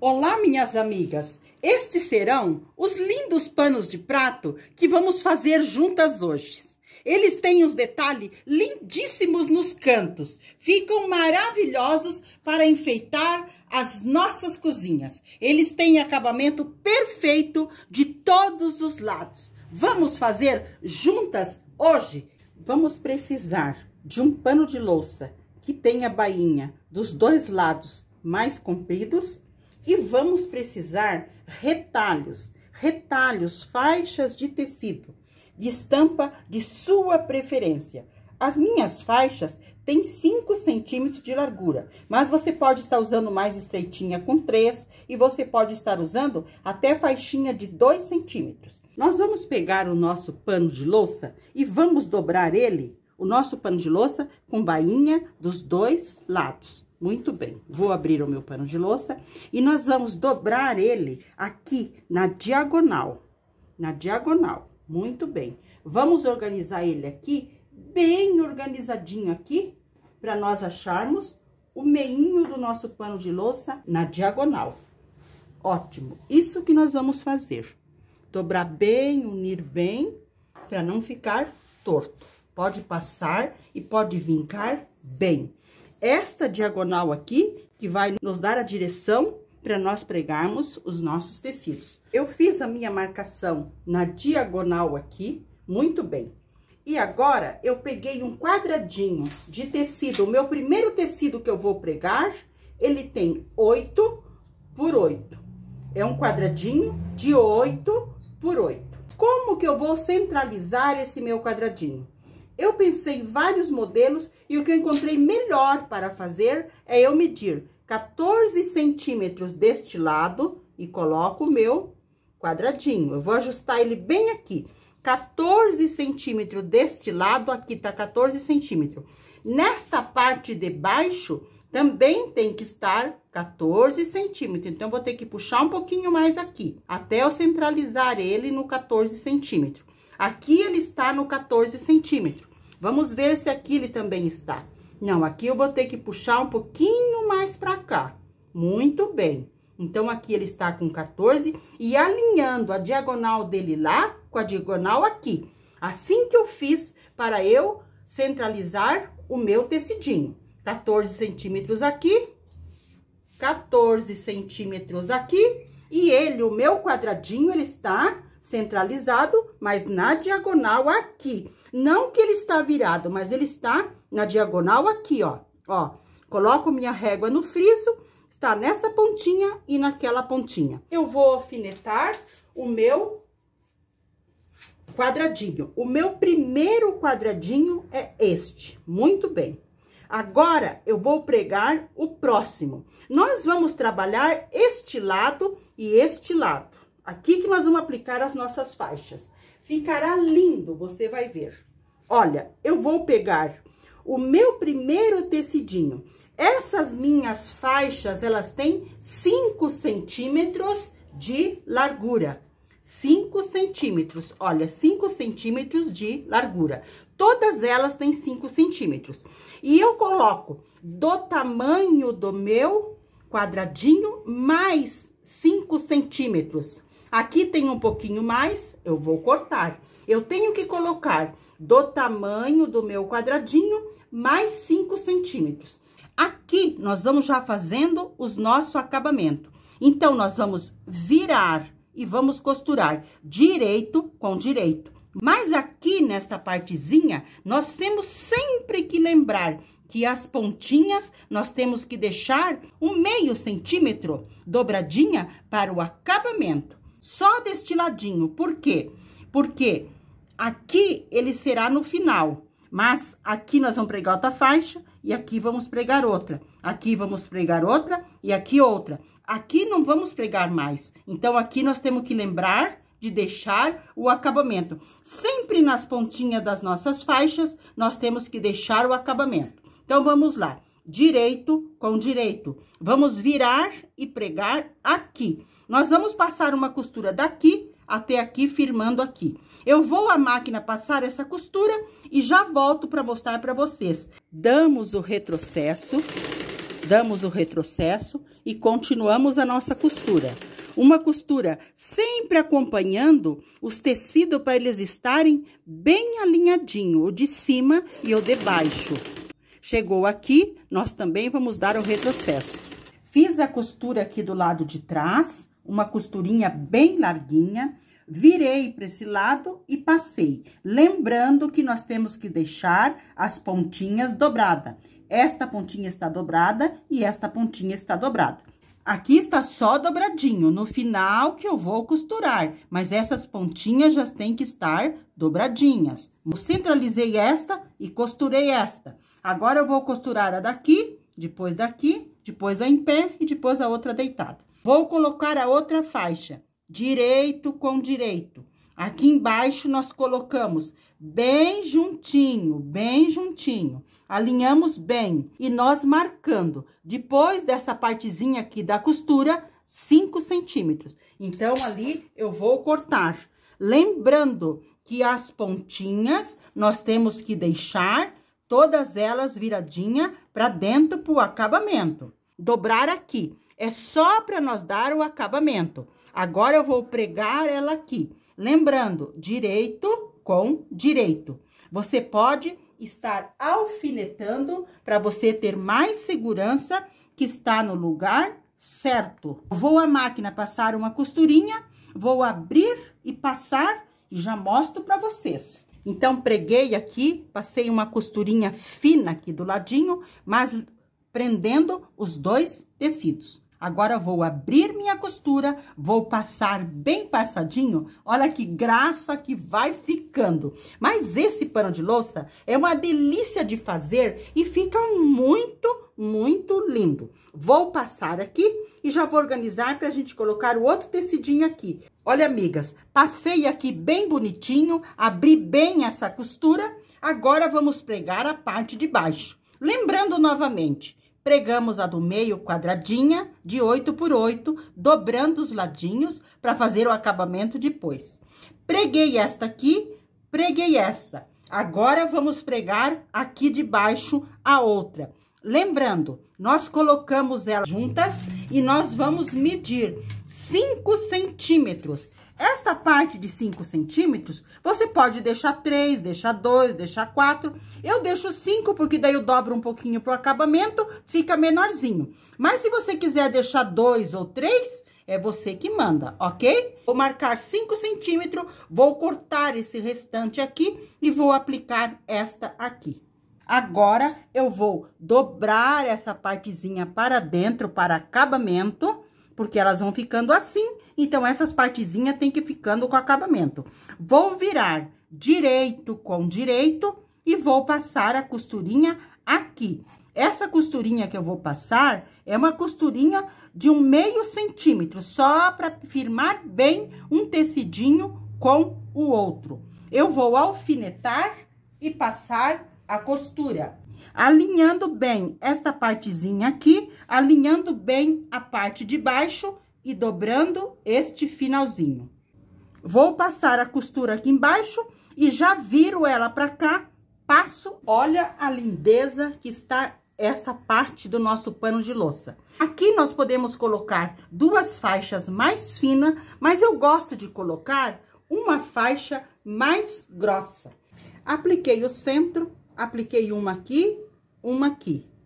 Olá, minhas amigas! Estes serão os lindos panos de prato que vamos fazer juntas hoje. Eles têm uns detalhes lindíssimos nos cantos. Ficam maravilhosos para enfeitar as nossas cozinhas. Eles têm acabamento perfeito de todos os lados. Vamos fazer juntas hoje? Vamos precisar de um pano de louça que tenha bainha dos dois lados mais compridos. E vamos precisar retalhos, faixas de tecido, de estampa de sua preferência. As minhas faixas têm 5 centímetros de largura, mas você pode estar usando mais estreitinha com 3 e você pode estar usando até faixinha de 2 centímetros. Nós vamos pegar o nosso pano de louça e vamos dobrar ele, o nosso pano de louça, com bainha dos dois lados. Muito bem, vou abrir o meu pano de louça e nós vamos dobrar ele aqui na diagonal. Muito bem. Vamos organizar ele aqui, bem organizadinho aqui, para nós acharmos o meinho do nosso pano de louça na diagonal. Ótimo, isso que nós vamos fazer. Dobrar bem, unir bem, para não ficar torto. Pode passar e pode vincar bem. Esta diagonal aqui, que vai nos dar a direção para nós pregarmos os nossos tecidos. Eu fiz a minha marcação na diagonal aqui, muito bem. E agora, eu peguei um quadradinho de tecido. O meu primeiro tecido que eu vou pregar, ele tem 8 por 8. É um quadradinho de 8 por 8. Como que eu vou centralizar esse meu quadradinho? Eu pensei em vários modelos e o que eu encontrei melhor para fazer é eu medir 14 centímetros deste lado e coloco o meu quadradinho. Eu vou ajustar ele bem aqui. 14 centímetros deste lado, aqui tá 14 centímetros. Nesta parte de baixo também tem que estar 14 centímetros. Então, eu vou ter que puxar um pouquinho mais aqui, até eu centralizar ele no 14 centímetros. Aqui ele está no 14 centímetros. Vamos ver se aqui ele também está. Não, aqui eu vou ter que puxar um pouquinho mais pra cá. Muito bem. Então, aqui ele está com 14 e alinhando a diagonal dele lá com a diagonal aqui. Assim que eu fiz para eu centralizar o meu tecidinho. 14 centímetros aqui, 14 centímetros aqui. E ele, o meu quadradinho, ele está centralizado, mas na diagonal aqui. Não que ele está virado, mas ele está na diagonal aqui, ó. Ó, coloco minha régua no friso, está nessa pontinha e naquela pontinha. Eu vou alfinetar o meu quadradinho. O meu primeiro quadradinho é este. Muito bem. Agora, eu vou pregar o próximo. Nós vamos trabalhar este lado e este lado. Aqui que nós vamos aplicar as nossas faixas. Ficará lindo, você vai ver. Olha, eu vou pegar o meu primeiro tecidinho. Essas minhas faixas, elas têm 5 centímetros de largura. 5 centímetros, olha, 5 centímetros de largura. Todas elas têm 5 centímetros. E eu coloco do tamanho do meu quadradinho mais 5 centímetros. Aqui tem um pouquinho mais, eu vou cortar. Eu tenho que colocar do tamanho do meu quadradinho mais 5 centímetros. Aqui, nós vamos já fazendo os nosso acabamento. Então, nós vamos virar e vamos costurar direito com direito. Mas aqui, nessa partezinha, nós temos sempre que lembrar que as pontinhas, nós temos que deixar um meio centímetro dobradinha para o acabamento. Só deste ladinho. Por quê? Porque aqui ele será no final. Mas aqui nós vamos pregar outra faixa e aqui vamos pregar outra. Aqui vamos pregar outra e aqui outra. Aqui não vamos pregar mais. Então, aqui nós temos que lembrar de deixar o acabamento. Sempre nas pontinhas das nossas faixas, nós temos que deixar o acabamento. Então, vamos lá. Direito com direito. Vamos virar e pregar aqui. Nós vamos passar uma costura daqui até aqui, firmando aqui. Eu vou à máquina passar essa costura e já volto para mostrar para vocês. Damos o retrocesso e continuamos a nossa costura. Uma costura sempre acompanhando os tecidos para eles estarem bem alinhadinho, o de cima e o de baixo. Chegou aqui, nós também vamos dar o retrocesso. Fiz a costura aqui do lado de trás, uma costurinha bem larguinha, virei para esse lado e passei. Lembrando que nós temos que deixar as pontinhas dobradas. Esta pontinha está dobrada e esta pontinha está dobrada. Aqui está só dobradinho, no final que eu vou costurar, mas essas pontinhas já têm que estar dobradinhas. Eu centralizei esta e costurei esta. Agora, eu vou costurar a daqui, depois a em pé e depois a outra deitada. Vou colocar a outra faixa, direito com direito. Aqui embaixo, nós colocamos bem juntinho, alinhamos bem e nós marcando, depois dessa partezinha aqui da costura, 5 centímetros. Então, ali eu vou cortar. Lembrando que as pontinhas, nós temos que deixar todas elas viradinha para dentro pro acabamento. Dobrar aqui, é só para nós dar o acabamento. Agora, eu vou pregar ela aqui. Lembrando, direito com direito. Você pode estar alfinetando para você ter mais segurança que está no lugar certo. Vou à máquina passar uma costurinha, vou abrir e passar e já mostro para vocês. Então, preguei aqui, passei uma costurinha fina aqui do ladinho, mas prendendo os dois tecidos. Agora, vou abrir minha costura, vou passar bem passadinho. Olha que graça que vai ficando. Mas esse pano de louça é uma delícia de fazer e fica muito lindo. Vou passar aqui e já vou organizar pra gente colocar o outro tecidinho aqui. Olha, amigas, passei aqui bem bonitinho, abri bem essa costura. Agora, vamos pregar a parte de baixo. Lembrando novamente, pregamos a do meio quadradinha, de 8 por 8, dobrando os ladinhos para fazer o acabamento depois. Preguei esta aqui, preguei esta. Agora, vamos pregar aqui de baixo a outra. Lembrando, nós colocamos elas juntas e nós vamos medir 5 centímetros. Esta parte de 5 centímetros, você pode deixar 3, deixar 2, deixar 4. Eu deixo 5, porque daí eu dobro um pouquinho pro acabamento, fica menorzinho. Mas se você quiser deixar 2 ou 3, é você que manda, ok? Vou marcar 5 centímetros, vou cortar esse restante aqui e vou aplicar esta aqui. Agora, eu vou dobrar essa partezinha para dentro, para acabamento, porque elas vão ficando assim. Então, essas partezinhas tem que ir ficando com acabamento. Vou virar direito com direito e vou passar a costurinha aqui. Essa costurinha que eu vou passar é uma costurinha de 1/2 centímetro, só para firmar bem um tecidinho com o outro. Eu vou alfinetar e passar a costura, alinhando bem esta partezinha aqui, alinhando bem a parte de baixo e dobrando este finalzinho. Vou passar a costura aqui embaixo e já viro ela pra cá, passo. Olha a lindeza que está essa parte do nosso pano de louça. Aqui nós podemos colocar 2 faixas mais finas, mas eu gosto de colocar uma faixa mais grossa. Apliquei o centro, apliquei uma aqui,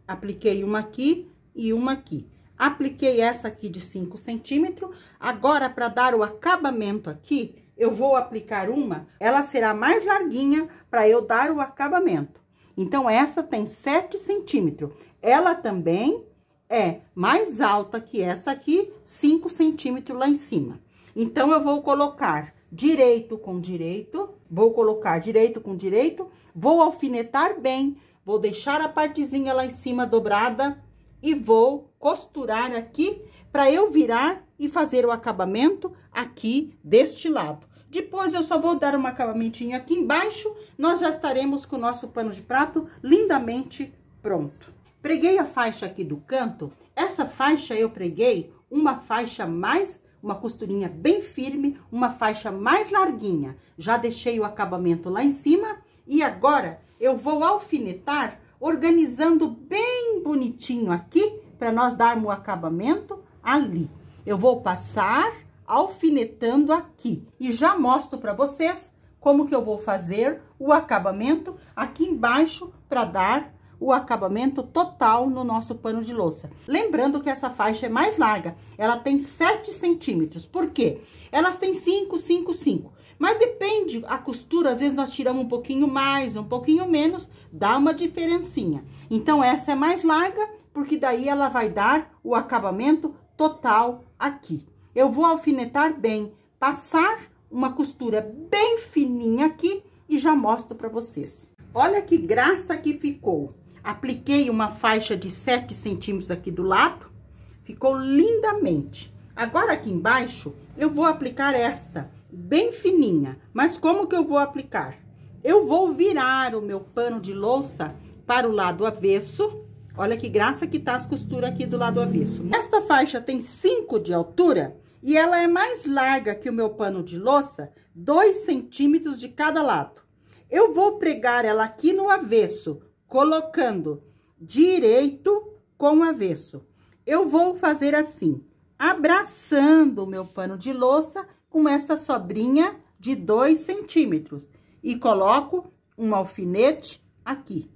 apliquei uma aqui e uma aqui. Apliquei essa aqui de 5 centímetros. Agora, para dar o acabamento aqui, eu vou aplicar uma, ela será mais larguinha para eu dar o acabamento. Então, essa tem 7 centímetros. Ela também é mais alta que essa aqui, 5 centímetros lá em cima. Então, eu vou colocar direito com direito, vou colocar direito com direito, vou alfinetar bem, vou deixar a partezinha lá em cima dobrada e vou costurar aqui para eu virar e fazer o acabamento aqui deste lado. Depois, eu só vou dar um acabamentinho aqui embaixo, nós já estaremos com o nosso pano de prato lindamente pronto. Preguei a faixa aqui do canto, essa faixa eu preguei uma faixa mais, uma costurinha bem firme, uma faixa mais larguinha. Já deixei o acabamento lá em cima e agora eu vou alfinetar, organizando bem bonitinho aqui para nós darmos o acabamento ali. Eu vou passar alfinetando aqui e já mostro para vocês como que eu vou fazer o acabamento aqui embaixo para dar o acabamento total no nosso pano de louça. Lembrando que essa faixa é mais larga, ela tem 7 centímetros. Por quê? Elas têm 5, 5, 5. Mas depende, a costura, às vezes nós tiramos um pouquinho mais, um pouquinho menos, dá uma diferencinha. Então, essa é mais larga, porque daí ela vai dar o acabamento total aqui. Eu vou alfinetar bem, passar uma costura bem fininha aqui e já mostro para vocês. Olha que graça que ficou. Apliquei uma faixa de 7 centímetros aqui do lado, ficou lindamente. Agora aqui embaixo, eu vou aplicar esta, bem fininha. Mas como que eu vou aplicar? Eu vou virar o meu pano de louça para o lado avesso. Olha que graça que tá as costuras aqui do lado avesso. Esta faixa tem 5 de altura e ela é mais larga que o meu pano de louça, 2 centímetros de cada lado. Eu vou pregar ela aqui no avesso, colocando direito com avesso. Eu vou fazer assim, abraçando o meu pano de louça com essa sobrinha de 2 centímetros. E coloco um alfinete aqui.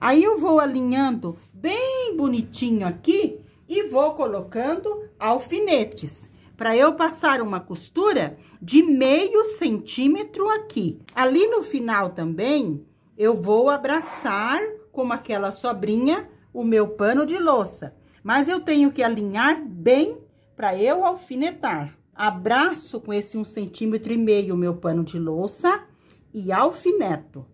Aí, eu vou alinhando bem bonitinho aqui e vou colocando alfinetes. Para eu passar uma costura de meio centímetro aqui. Ali no final também, eu vou abraçar com aquela sobrinha o meu pano de louça. Mas eu tenho que alinhar bem para eu alfinetar. Abraço com esse 1,5 centímetro o meu pano de louça e alfineto.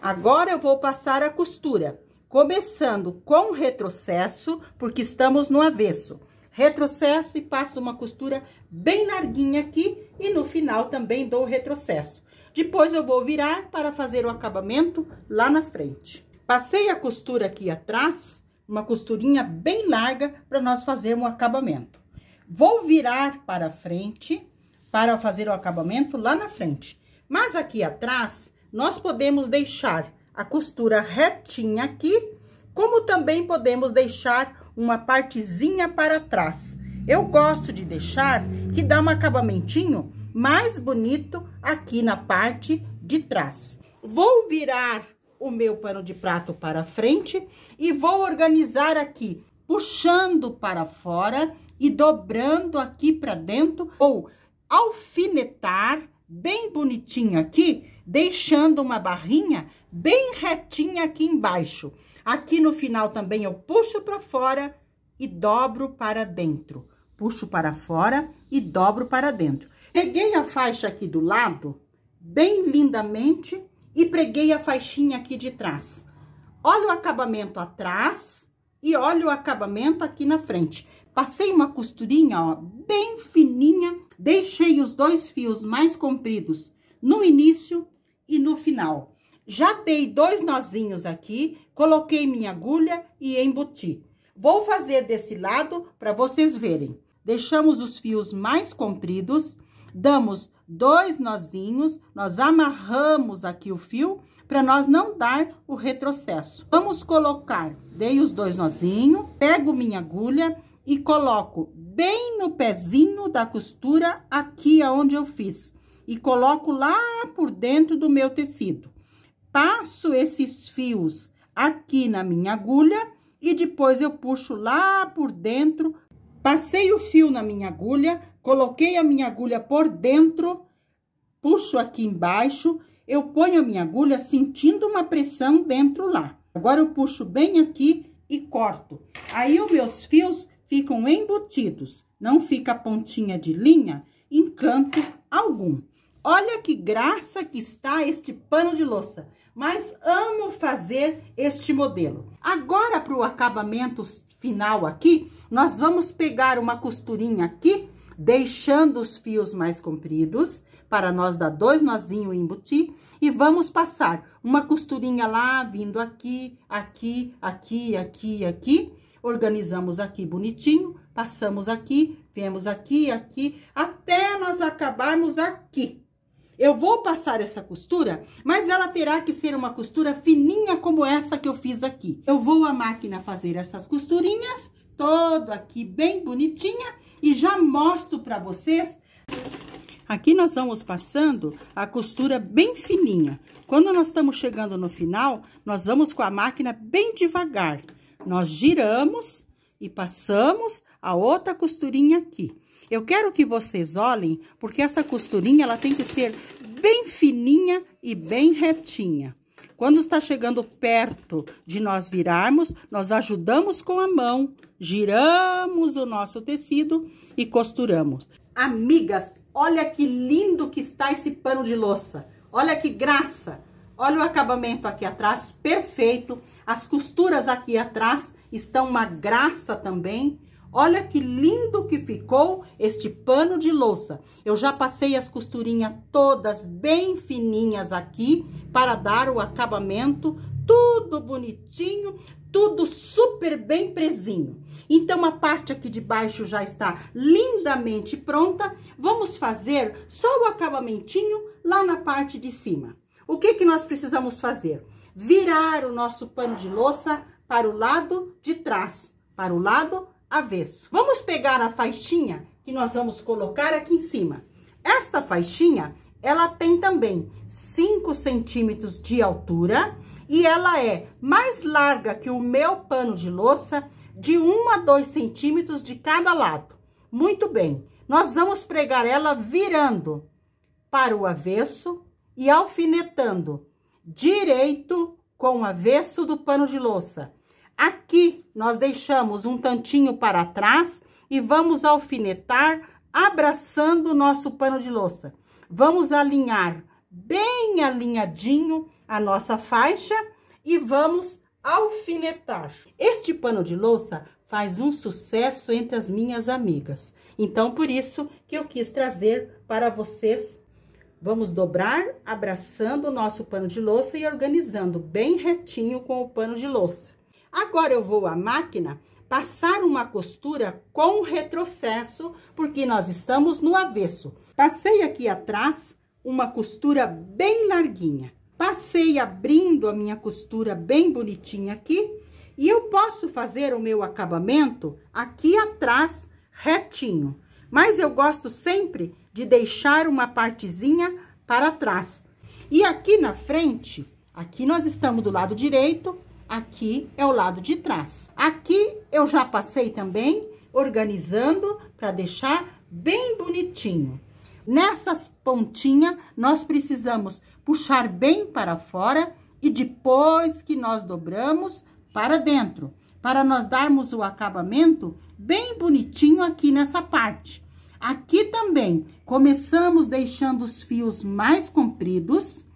Agora, eu vou passar a costura, começando com retrocesso, porque estamos no avesso. Retrocesso e passo uma costura bem larguinha aqui e no final também dou o retrocesso. Depois, eu vou virar para fazer o acabamento lá na frente. Passei a costura aqui atrás, uma costurinha bem larga para nós fazermos o acabamento. Vou virar para frente para fazer o acabamento lá na frente. Mas aqui atrás, nós podemos deixar a costura retinha aqui, como também podemos deixar uma partezinha para trás. Eu gosto de deixar que dá um acabamentinho mais bonito aqui na parte de trás. Vou virar o meu pano de prato para frente e vou organizar aqui, puxando para fora e dobrando aqui para dentro, ou alfinetar bem bonitinho aqui, deixando uma barrinha bem retinha aqui embaixo. Aqui no final também eu puxo para fora e dobro para dentro. Puxo para fora e dobro para dentro. Peguei a faixa aqui do lado, bem lindamente, e preguei a faixinha aqui de trás. Olha o acabamento atrás e olha o acabamento aqui na frente. Passei uma costurinha, ó, bem fininha, deixei os 2 fios mais compridos no início e no final. Já dei 2 nozinhos aqui, coloquei minha agulha e embuti. Vou fazer desse lado para vocês verem. Deixamos os fios mais compridos, damos 2 nozinhos, nós amarramos aqui o fio para nós não dar o retrocesso. Vamos colocar, dei os 2 nozinhos, pego minha agulha e coloco bem no pezinho da costura aqui aonde eu fiz. E coloco lá por dentro do meu tecido. Passo esses fios aqui na minha agulha e depois eu puxo lá por dentro. Passei o fio na minha agulha, coloquei a minha agulha por dentro, puxo aqui embaixo, eu ponho a minha agulha sentindo uma pressão dentro lá. Agora, eu puxo bem aqui e corto. Aí, os meus fios ficam embutidos, não fica pontinha de linha em canto algum. Olha que graça que está este pano de louça, mas amo fazer este modelo. Agora, para o acabamento final aqui, nós vamos pegar uma costurinha aqui, deixando os fios mais compridos, para nós dar 2 nozinhos e embutir, e vamos passar uma costurinha lá, vindo aqui, aqui, aqui, aqui, aqui, organizamos aqui bonitinho, passamos aqui, viemos aqui, aqui, até nós acabarmos aqui. Eu vou passar essa costura, mas ela terá que ser uma costura fininha como essa que eu fiz aqui. Eu vou à máquina fazer essas costurinhas, todo aqui bem bonitinha e já mostro para vocês. Aqui nós vamos passando a costura bem fininha. Quando nós estamos chegando no final, nós vamos com a máquina bem devagar. Nós giramos e passamos a outra costurinha aqui. Eu quero que vocês olhem, porque essa costurinha ela tem que ser bem fininha e bem retinha. Quando está chegando perto de nós virarmos, nós ajudamos com a mão, giramos o nosso tecido e costuramos. Amigas, olha que lindo que está esse pano de louça. Olha que graça. Olha o acabamento aqui atrás, perfeito. As costuras aqui atrás estão uma graça também. Olha que lindo que ficou este pano de louça. Eu já passei as costurinhas todas bem fininhas aqui para dar o acabamento, tudo bonitinho, tudo super bem presinho. Então, a parte aqui de baixo já está lindamente pronta. Vamos fazer só o acabamentinho lá na parte de cima. O que que nós precisamos fazer? Virar o nosso pano de louça para o lado de trás, para o lado avesso. Vamos pegar a faixinha que nós vamos colocar aqui em cima. Esta faixinha, ela tem também 5 centímetros de altura e ela é mais larga que o meu pano de louça, de 1 a 2 centímetros de cada lado. Muito bem, nós vamos pregar ela virando para o avesso e alfinetando direito com o avesso do pano de louça. Aqui, nós deixamos um tantinho para trás e vamos alfinetar, abraçando o nosso pano de louça. Vamos alinhar bem alinhadinho a nossa faixa e vamos alfinetar. Este pano de louça faz um sucesso entre as minhas amigas. Então, por isso que eu quis trazer para vocês. Vamos dobrar, abraçando o nosso pano de louça e organizando bem retinho com o pano de louça. Agora, eu vou à máquina passar uma costura com retrocesso, porque nós estamos no avesso. Passei aqui atrás uma costura bem larguinha. Passei abrindo a minha costura bem bonitinha aqui. E eu posso fazer o meu acabamento aqui atrás retinho. Mas eu gosto sempre de deixar uma partezinha para trás. E aqui na frente, aqui nós estamos do lado direito, aqui é o lado de trás. Aqui eu já passei também, organizando para deixar bem bonitinho. Nessas pontinhas, nós precisamos puxar bem para fora e depois que nós dobramos para dentro, para nós darmos o acabamento bem bonitinho aqui nessa parte. Aqui também, começamos deixando os fios mais compridos,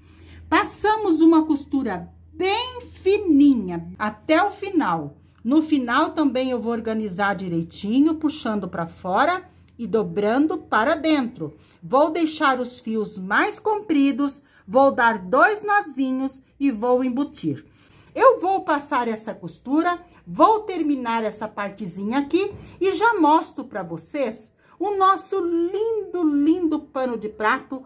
passamos uma costura bem fininha até o final. No final também eu vou organizar direitinho, puxando para fora e dobrando para dentro. Vou deixar os fios mais compridos, vou dar 2 nozinhos e vou embutir. Eu vou passar essa costura, vou terminar essa partezinha aqui e já mostro para vocês o nosso lindo, lindo pano de prato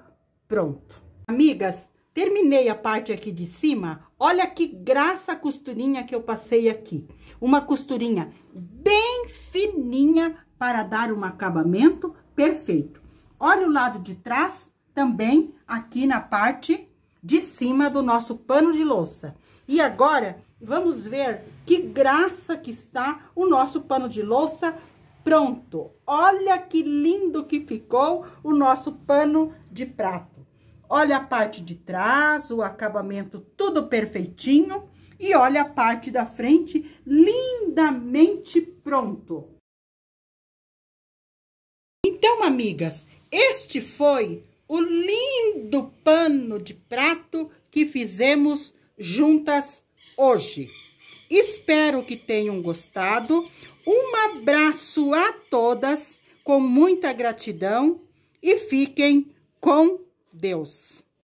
pronto. Amigas, terminei a parte aqui de cima. Olha que graça a costurinha que eu passei aqui. Uma costurinha bem fininha para dar um acabamento perfeito. Olha o lado de trás também aqui na parte de cima do nosso pano de louça. E agora, vamos ver que graça que está o nosso pano de louça pronto. Olha que lindo que ficou o nosso pano de prato. Olha a parte de trás, o acabamento tudo perfeitinho. E olha a parte da frente, lindamente pronto. Então, amigas, este foi o lindo pano de prato que fizemos juntas hoje. Espero que tenham gostado. Um abraço a todas, com muita gratidão e fiquem com Deus.